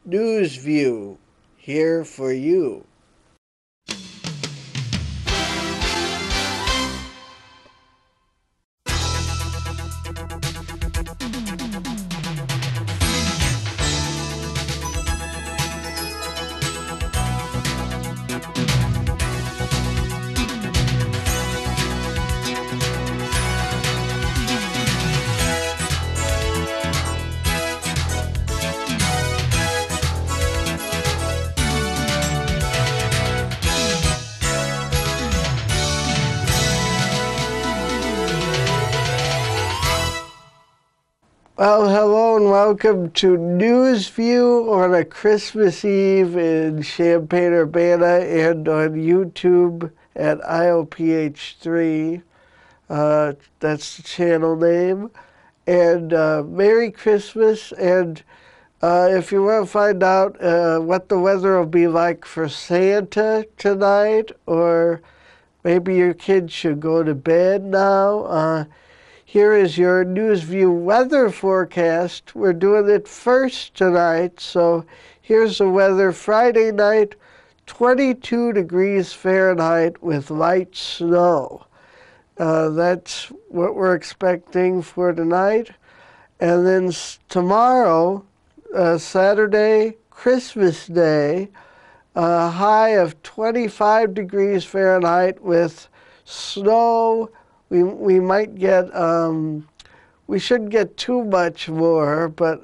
News View, here for you. Well, hello and welcome to News View on a Christmas Eve in Champaign-Urbana and on YouTube at IOPH3. That's the channel name. And Merry Christmas. And if you want to find out what the weather will be like for Santa tonight, or maybe your kids should go to bed now, here is your NewsView weather forecast. We're doing it first tonight, so here's the weather. Friday night, 22 degrees Fahrenheit with light snow. That's what we're expecting for tonight. And then tomorrow, Saturday, Christmas Day, a high of 25 degrees Fahrenheit with snow. We might get, we shouldn't get too much more, but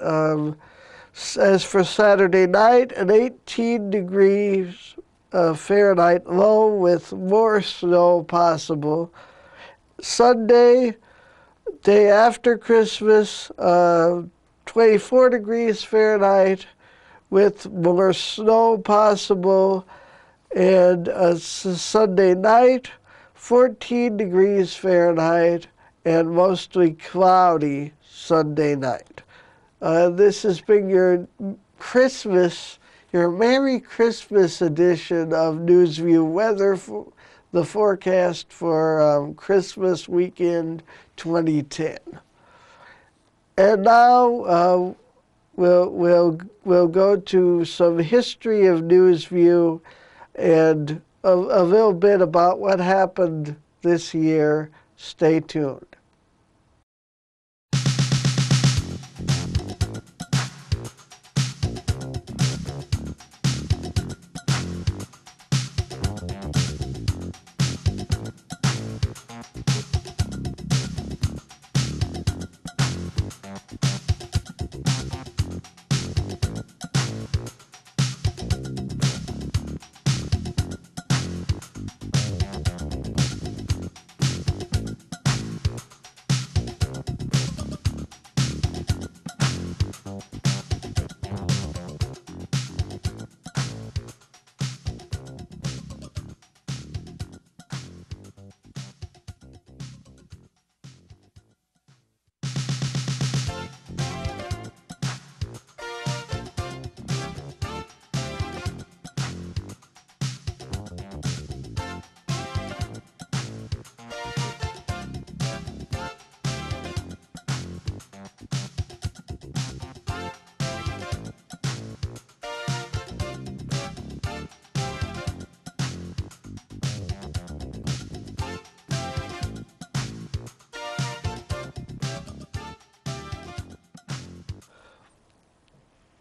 as for Saturday night, an 18 degrees Fahrenheit low with more snow possible. Sunday, day after Christmas, 24 degrees Fahrenheit with more snow possible. And Sunday night, 14 degrees Fahrenheit and mostly cloudy Sunday night. This has been your Christmas, your Merry Christmas edition of NewsView Weather, the forecast for Christmas weekend 2010. And now we'll go to some history of NewsView and a little bit about what happened this year. Stay tuned.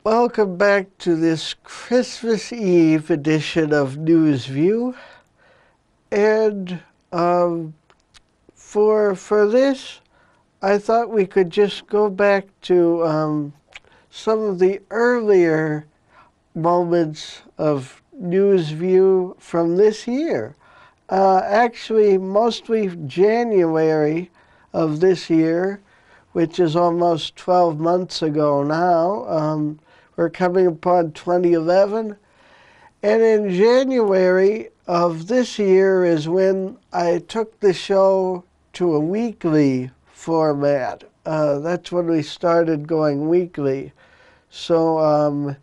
Welcome back to this Christmas Eve edition of NewsView. And for this, I thought we could just go back to some of the earlier moments of NewsView from this year. Actually, mostly January of this year, which is almost 12 months ago now. We're coming upon 2011. And in January of this year is when I took the show to a weekly format. That's when we started going weekly. So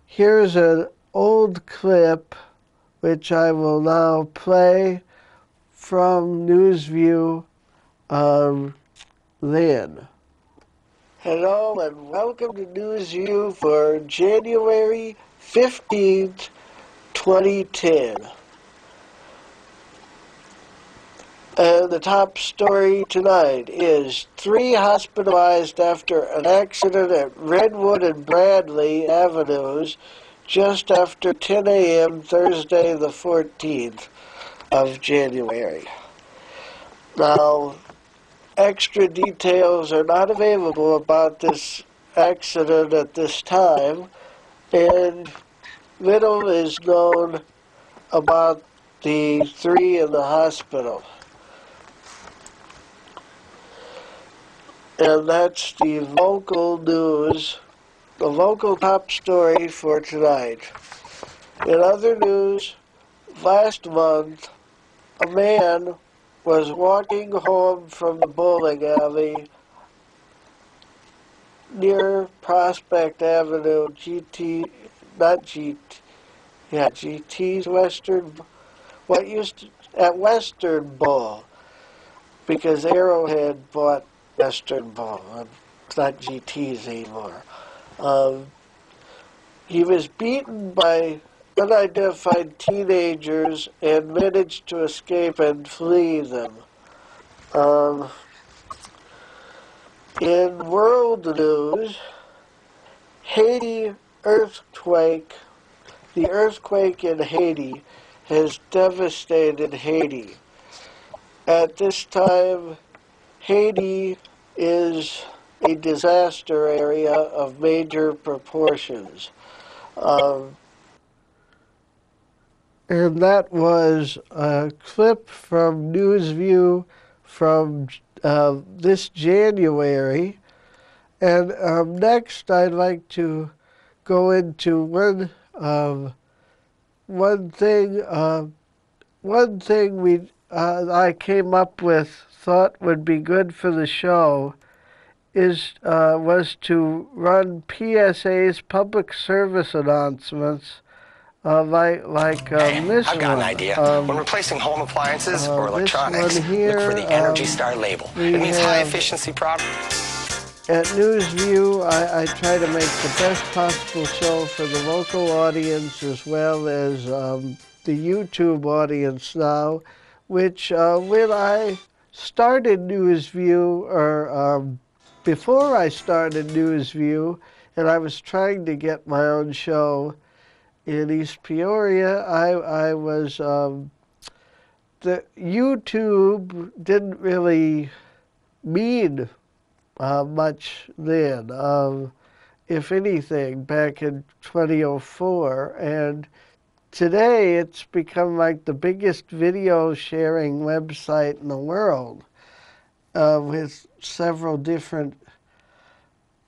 here's an old clip which I will now play from NewsView then. Hello and welcome to NewsView for January 15th, 2010. And the top story tonight is 3 hospitalized after an accident at Redwood and Bradley Avenues just after 10 a.m. Thursday the 14th of January. Now, extra details are not available about this accident at this time, and little is known about the 3 in the hospital. And that's the local news, the local top story for tonight. In other news, last month, a man was walking home from the bowling alley near Prospect Avenue, GT's Western, at Western Bowl, because Arrowhead bought Western Bowl, and it's not GT's anymore. He was beaten by unidentified teenagers and managed to escape and flee them. In world news, Haiti earthquake. The earthquake in Haiti has devastated Haiti. At this time, Haiti is a disaster area of major proportions. And that was a clip from NewsView from this January. And next, I'd like to go into one thing I came up with, thought would be good for the show, was to run PSA's public service announcements like this I've got an idea. When replacing home appliances or electronics, here, look for the Energy Star label. It means high-efficiency products. At NewsView, I try to make the best possible show for the local audience as well as the YouTube audience now, which when I started NewsView, or before I started NewsView, and I was trying to get my own show in East Peoria, I was, the YouTube didn't really mean much then, if anything, back in 2004. And today it's become like the biggest video sharing website in the world, with several different,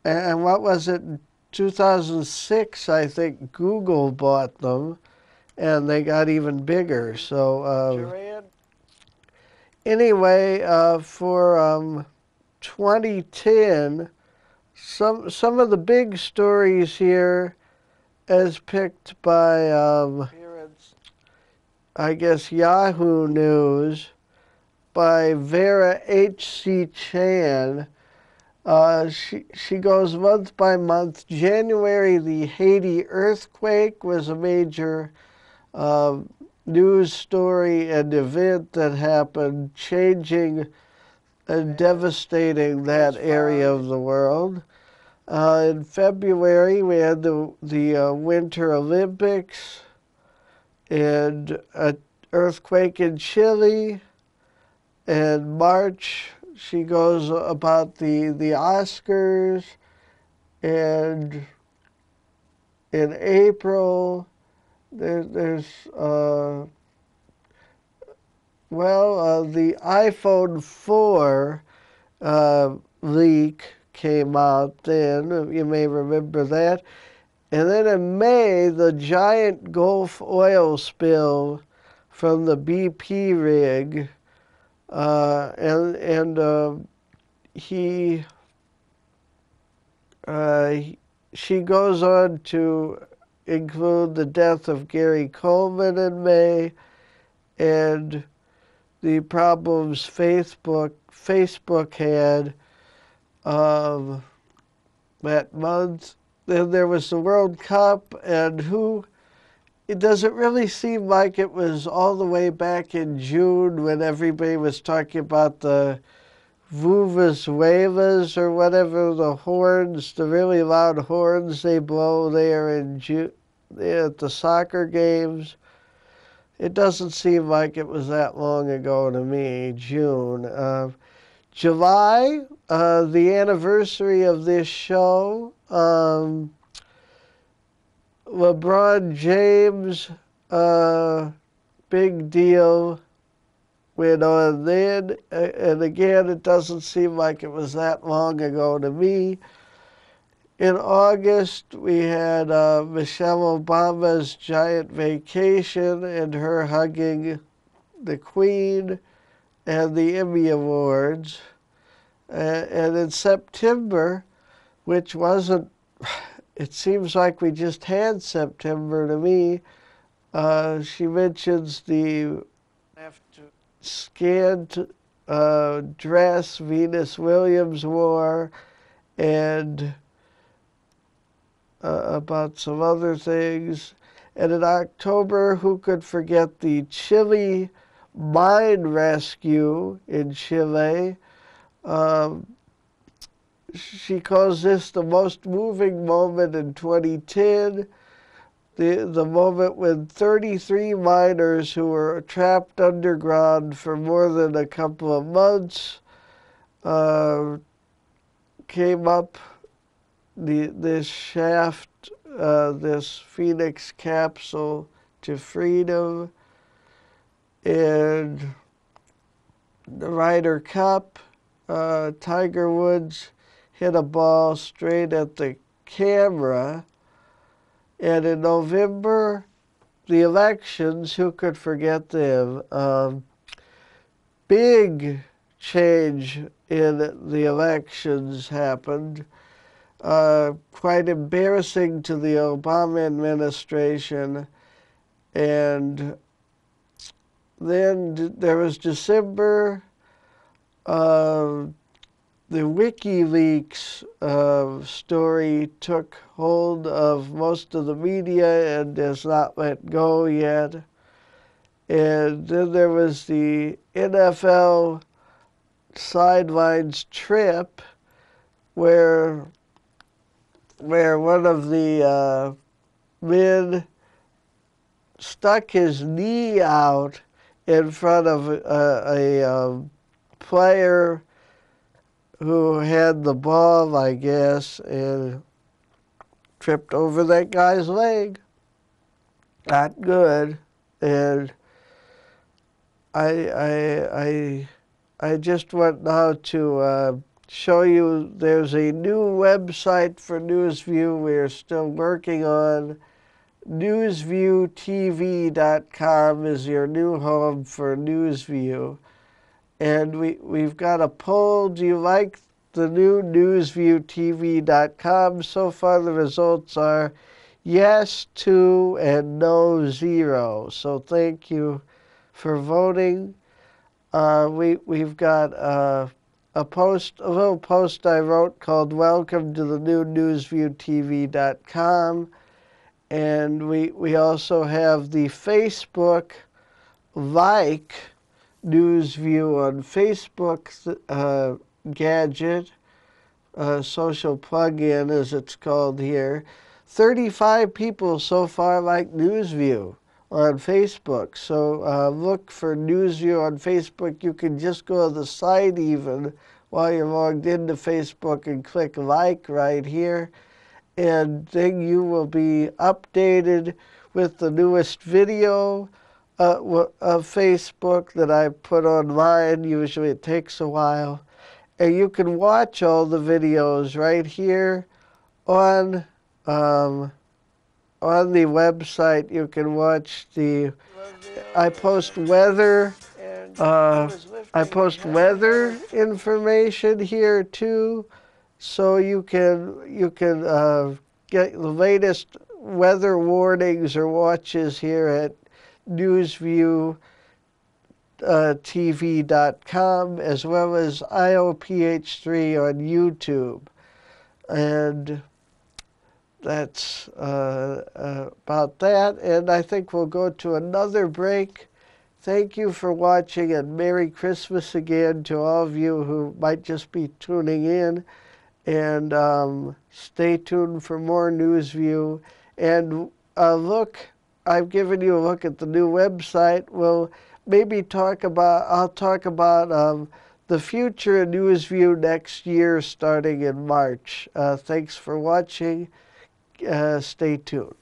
and what was it, 2006, I think Google bought them, and they got even bigger. So anyway, for 2010, some of the big stories here, as picked by I guess Yahoo News, by Vera H.C. Chan. She goes month by month. January, the Haiti earthquake was a major news story and event that happened, changing and devastating that area of the world. In February, we had the Winter Olympics and an earthquake in Chile. In March, she goes about the Oscars. And in April, there's the iPhone 4 leak came out then. You may remember that. And then in May, the giant Gulf oil spill from the BP rig, she goes on to include the death of Gary Coleman in May, and the problems Facebook had that month. Then there was the World Cup, and it doesn't really seem like it was all the way back in June when everybody was talking about the vuvuzelas or whatever, the horns, the really loud horns they blow there in June at the soccer games. It doesn't seem like it was that long ago to me, June. July, the anniversary of this show. LeBron James, big deal went on then. And again, it doesn't seem like it was that long ago to me. In August, we had Michelle Obama's giant vacation and her hugging the Queen and the Emmy Awards. And in September, which wasn't, it seems like we just had September to me, she mentions the scant dress Venus Williams wore, and about some other things. And in October, who could forget the Chile mine rescue in Chile? She calls this the most moving moment in 2010. The moment when 33 miners who were trapped underground for more than a couple of months came up this shaft, this Phoenix capsule to freedom. And the Ryder Cup, Tiger Woods hit a ball straight at the camera. And in November, the elections, who could forget them? Big change in the elections happened. Quite embarrassing to the Obama administration. And then there was December. The WikiLeaks story took hold of most of the media and has not let go yet. And then there was the NFL sidelines trip where one of the men stuck his knee out in front of a player who had the ball, I guess, and tripped over that guy's leg. Not good. And I just want now to show you there's a new website for NewsView we're still working on. NewsViewTV.com is your new home for NewsView. And we've got a poll. Do you like the new NewsViewTV.com? So far the results are yes, 2, and no, 0. So thank you for voting. We've got a little post I wrote called Welcome to the new NewsViewTV.com. And we also have the Facebook like NewsView on Facebook gadget, social plug-in as it's called here. 35 people so far like NewsView on Facebook. So look for NewsView on Facebook. You can just go to the site even while you're logged into Facebook and click like right here. And then you will be updated with the newest video of Facebook that I put online. Usually it takes a while. And you can watch all the videos right here on the website. You can watch I post weather. I post weather information here too, so you can get the latest weather warnings or watches here at NewsViewTV.com, as well as IOPH3 on YouTube. And that's about that. And I think we'll go to another break. Thank you for watching, and Merry Christmas again to all of you who might just be tuning in. And stay tuned for more NewsView. And I've given you a look at the new website. We'll maybe I'll talk about the future of NewsView next year starting in March. Thanks for watching. Stay tuned.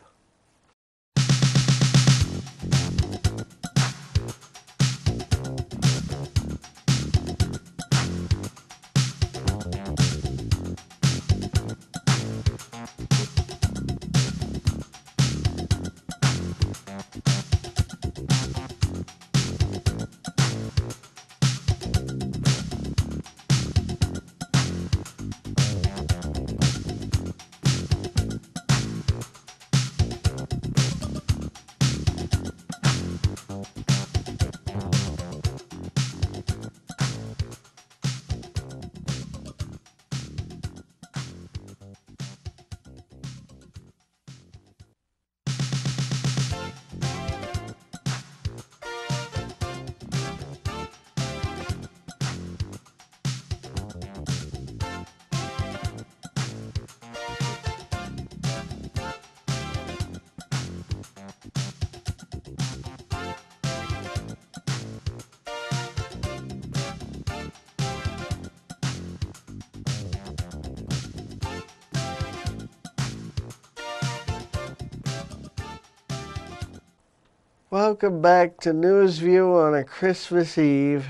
Welcome back to NewsView on a Christmas Eve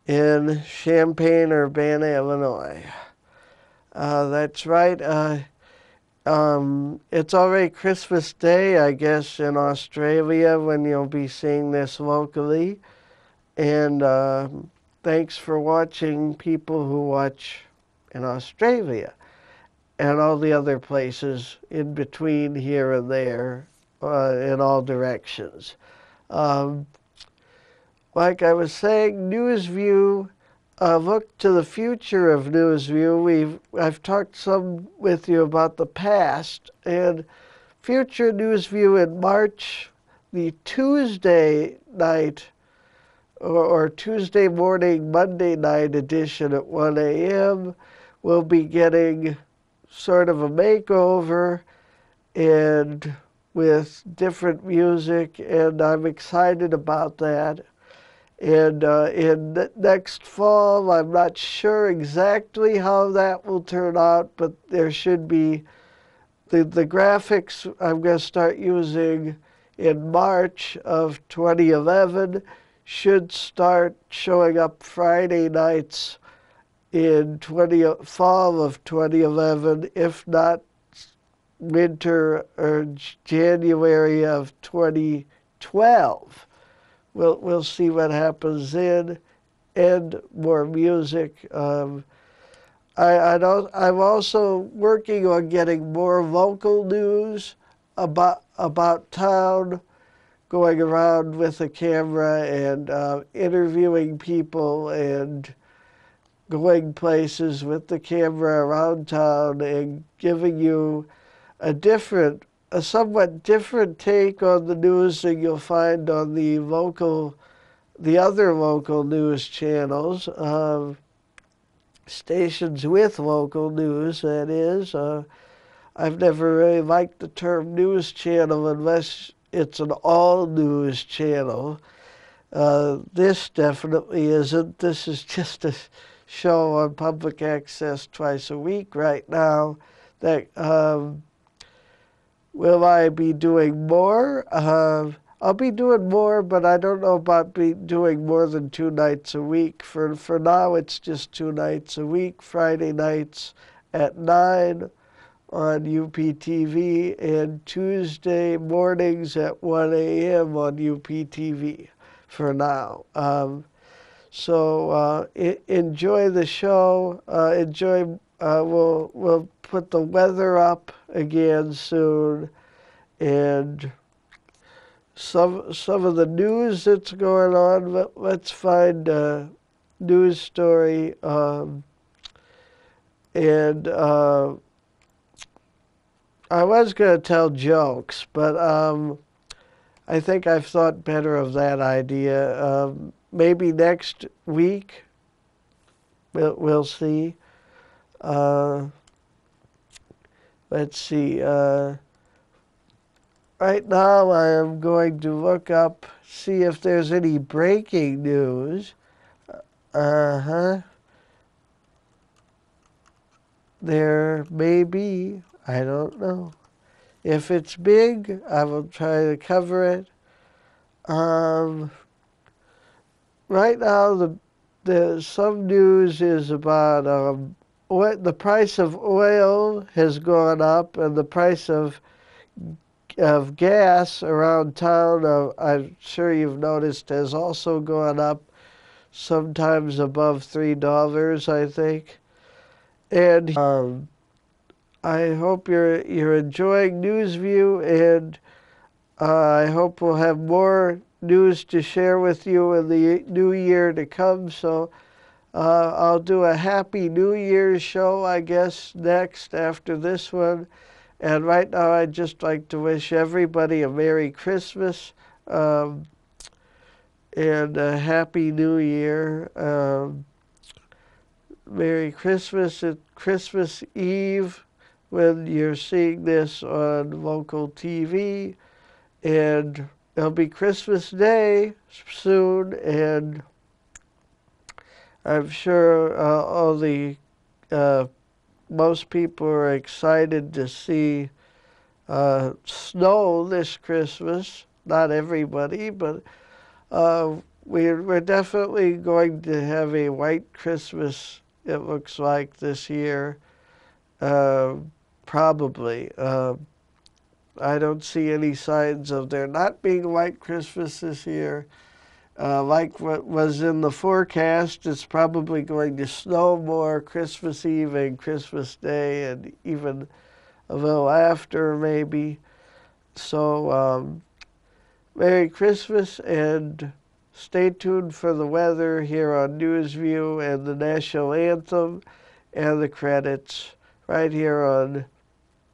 in Champaign, Urbana, Illinois. That's right. It's already Christmas Day, I guess, in Australia when you'll be seeing this locally. And thanks for watching, people who watch in Australia and all the other places in between here and there. In all directions. Like I was saying, NewsView, look to the future of NewsView. I've talked some with you about the past, and future NewsView in March, the Tuesday night or Tuesday morning, Monday night edition at 1 a.m. will be getting sort of a makeover and with different music, and I'm excited about that. And in next fall, I'm not sure exactly how that will turn out, but there should be the graphics I'm going to start using in March of 2011 should start showing up Friday nights in fall of 2011, if not winter or January of 2012. We'll see what happens then, and more music. I'm also working on getting more local news about town, going around with a camera and interviewing people and going places with the camera around town and giving you a somewhat different take on the news than you'll find on the other local news channels, stations with local news, that is. I've never really liked the term news channel unless it's an all-news channel. This definitely isn't. This is just a show on public access twice a week right now. That will I be doing more? I'll be doing more, but I don't know about doing more than 2 nights a week. For now, it's just 2 nights a week, Friday nights at 9 on UPTV and Tuesday mornings at 1 a.m. on UPTV for now. So enjoy the show. We'll put the weather up again soon, and some of the news that's going on. Let's find a news story, and I was going to tell jokes, but I think I've thought better of that idea. Maybe next week, we'll see. Let's see. Right now, I am going to look up, see if there's any breaking news. Uh-huh. There may be. I don't know. If it's big, I will try to cover it. Right now, some news is about what the price of oil has gone up, and the price of gas around town, I'm sure you've noticed, has also gone up, sometimes above $3, I think. And I hope you're enjoying NewsView, and I hope we'll have more news to share with you in the new year to come. So I'll do a Happy New Year's show, I guess, next after this one. And right now, I'd just like to wish everybody a Merry Christmas and a Happy New Year. Merry Christmas at Christmas Eve when you're seeing this on local TV. And it'll be Christmas Day soon, and I'm sure most people are excited to see snow this Christmas. Not everybody, but we're definitely going to have a white Christmas, it looks like, this year. Probably. I don't see any signs of there not being a white Christmas this year. Like what was in the forecast, it's probably going to snow more Christmas Eve and Christmas Day, and even a little after maybe. So Merry Christmas, and stay tuned for the weather here on NewsView and the national anthem and the credits right here on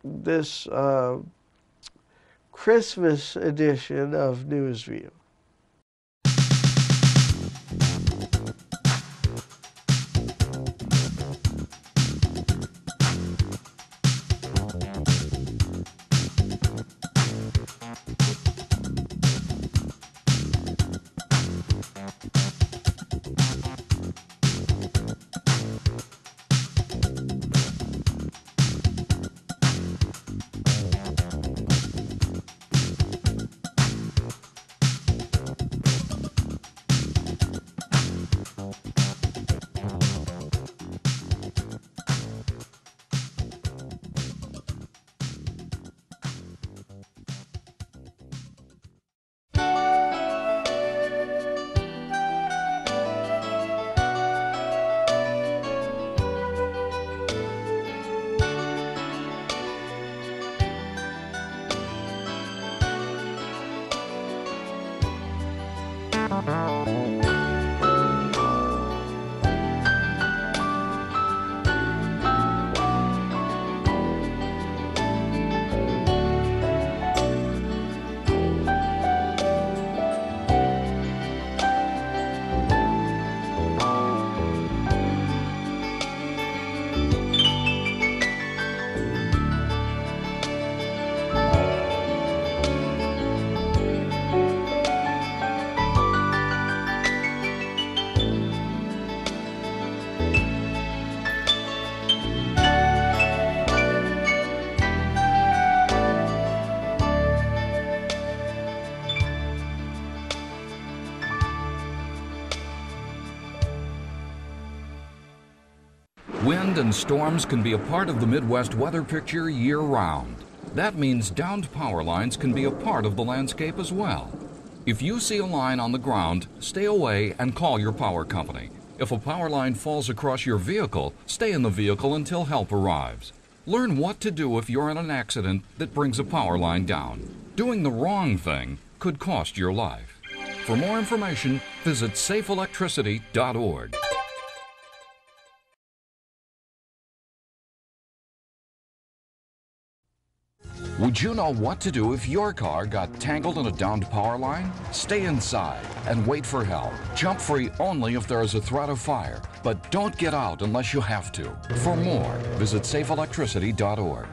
this Christmas edition of NewsView. Wind and storms can be a part of the Midwest weather picture year-round. That means downed power lines can be a part of the landscape as well. If you see a line on the ground, stay away and call your power company. If a power line falls across your vehicle, stay in the vehicle until help arrives. Learn what to do if you're in an accident that brings a power line down. Doing the wrong thing could cost your life. For more information, visit safeelectricity.org. Would you know what to do if your car got tangled in a downed power line? Stay inside and wait for help. Jump free only if there is a threat of fire, but don't get out unless you have to. For more, visit safeelectricity.org.